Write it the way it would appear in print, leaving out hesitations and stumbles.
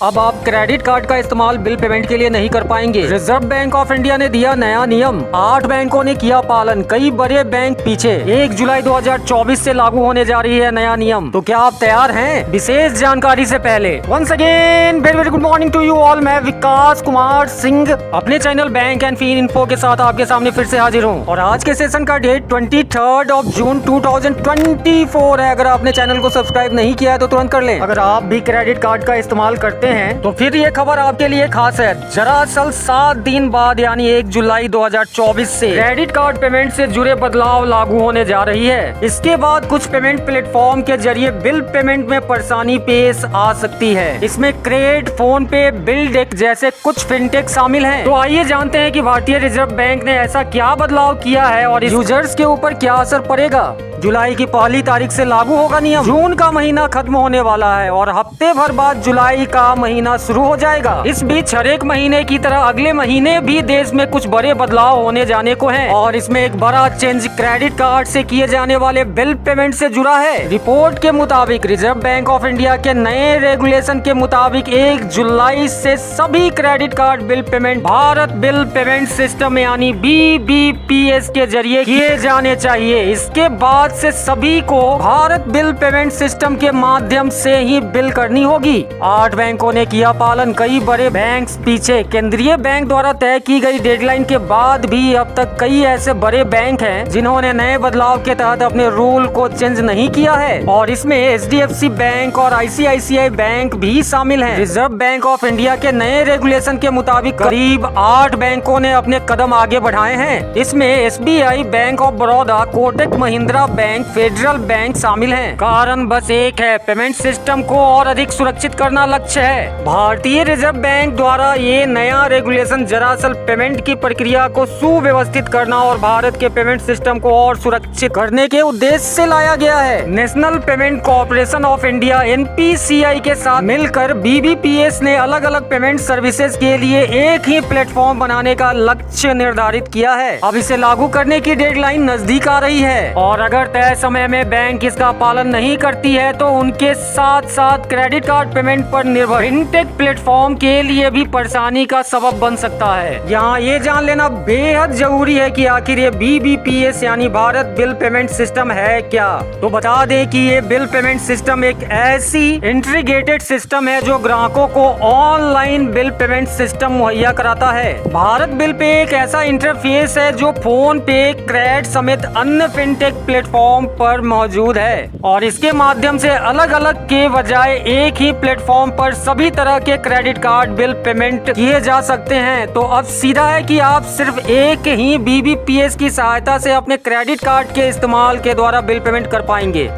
अब आप credit card का इस्तेमाल बिल पेमेंट के लिए नहीं कर पाएंगे। रिजर्व बैंक ऑफ इंडिया ने दिया नया नियम, 8 बैंकों ने किया पालन, कई बड़े बैंक पीछे। 1 जुलाई 2024 से लागू होने जा रही है नया नियम। तो क्या आप तैयार हैं? विशेष जानकारी से पहले once again very very good morning to you all. मैं विकास कुमार सिंह अपने channel bank and fin info के साथ आपके सामने फिर से हाजिर हूँ। और आज के सेशन का डेट 23 जून 2024 है। अगर आपने चैनल को सब्सक्राइब नहीं किया है तो तुरंत कर लें। अगर आप भी क्रेडिट कार्ड का इस्तेमाल करते हैं तो फिर ये खबर आपके लिए खास है। दरअसल 7 दिन बाद यानी 1 जुलाई 2024 से क्रेडिट कार्ड पेमेंट से जुड़े बदलाव लागू होने जा रही है। इसके बाद कुछ पेमेंट प्लेटफॉर्म के जरिए बिल पेमेंट में परेशानी पेश आ सकती है। इसमें क्रेडिट, फोन पे, बिल डेक जैसे कुछ फिनटेक शामिल हैं। तो आइए जानते हैं कि भारतीय रिजर्व बैंक ने ऐसा क्या बदलाव किया है और यूजर्स के ऊपर क्या असर पड़ेगा। जुलाई की पहली तारीख से लागू होगा नियम। जून का महीना खत्म होने वाला है और हफ्ते भर बाद जुलाई का महीना शुरू हो जाएगा। इस बीच हर एक महीने की तरह अगले महीने भी देश में कुछ बड़े बदलाव होने जाने को हैं और इसमें एक बड़ा चेंज क्रेडिट कार्ड से किए जाने वाले बिल पेमेंट से जुड़ा है। रिपोर्ट के मुताबिक रिजर्व बैंक ऑफ इंडिया के नए रेगुलेशन के मुताबिक 1 जुलाई से सभी credit card bill payment Bharat bill payment system यानी BBPS के जरिए किए जाने चाहिए। इसके बाद से सभी को भारत बिल पेमेंट सिस्टम के माध्यम से ही बिल करनी होगी। 8 बैंकों ने किया पालन, कई बड़े बैंक पीछे। केंद्रीय बैंक द्वारा तय की गई डेडलाइन के बाद भी अब तक कई ऐसे बड़े बैंक हैं जिन्होंने नए बदलाव के तहत अपने रूल को चेंज नहीं किया है और इसमें HDFC बैंक और ICICI बैंक भी शामिल हैं। रिजर्व बैंक ऑफ इंडिया के नए रेगुलेशन के मुताबिक करीब 8 बैंकों ने अपने कदम आगे बढ़ाए हैं। इसमें SBI, bank of Baroda, Kotak Mahindra bank, federal bank शामिल हैं। कारण बस एक है, पेमेंट सिस्टम को और अधिक सुरक्षित करना लक्ष्य है। भारतीय रिजर्व बैंक द्वारा ये नया रेगुलेशन दरअसल पेमेंट की प्रक्रिया को सुव्यवस्थित करना और भारत के पेमेंट सिस्टम को और सुरक्षित करने के उद्देश्य से लाया गया है। National payment corporation of India NPCI के साथ मिलकर BBPS ने अलग अलग पेमेंट सर्विसेज के लिए एक ही प्लेटफॉर्म बनाने का लक्ष्य निर्धारित किया है। अब इसे लागू करने की डेडलाइन नजदीक आ रही है और अगर तय समय में बैंक इसका पालन नहीं करती है तो उनके साथ साथ क्रेडिट कार्ड पेमेंट पर निर्भर फिनटेक प्लेटफॉर्म के लिए भी परेशानी का सबब बन सकता है। यहाँ ये जान लेना बेहद जरूरी है कि आखिर ये BBPS यानी भारत बिल पेमेंट सिस्टम है क्या। तो बता दें कि ये बिल पेमेंट सिस्टम एक ऐसी इंटीग्रेटेड सिस्टम है जो ग्राहकों को ऑनलाइन बिल पेमेंट सिस्टम मुहैया कराता है। भारत बिल पे एक ऐसा इंटरफेस है जो फोन पे, क्रेडिट समेत अन्य फिनटेक प्लेटफॉर्म पर मौजूद है और इसके माध्यम से अलग अलग के बजाय एक ही प्लेटफॉर्म पर सभी तरह के क्रेडिट कार्ड बिल पेमेंट किए जा सकते हैं। तो अब सीधा है कि आप सिर्फ एक ही BBPS की सहायता से अपने क्रेडिट कार्ड के इस्तेमाल के द्वारा बिल पेमेंट कर पाएंगे।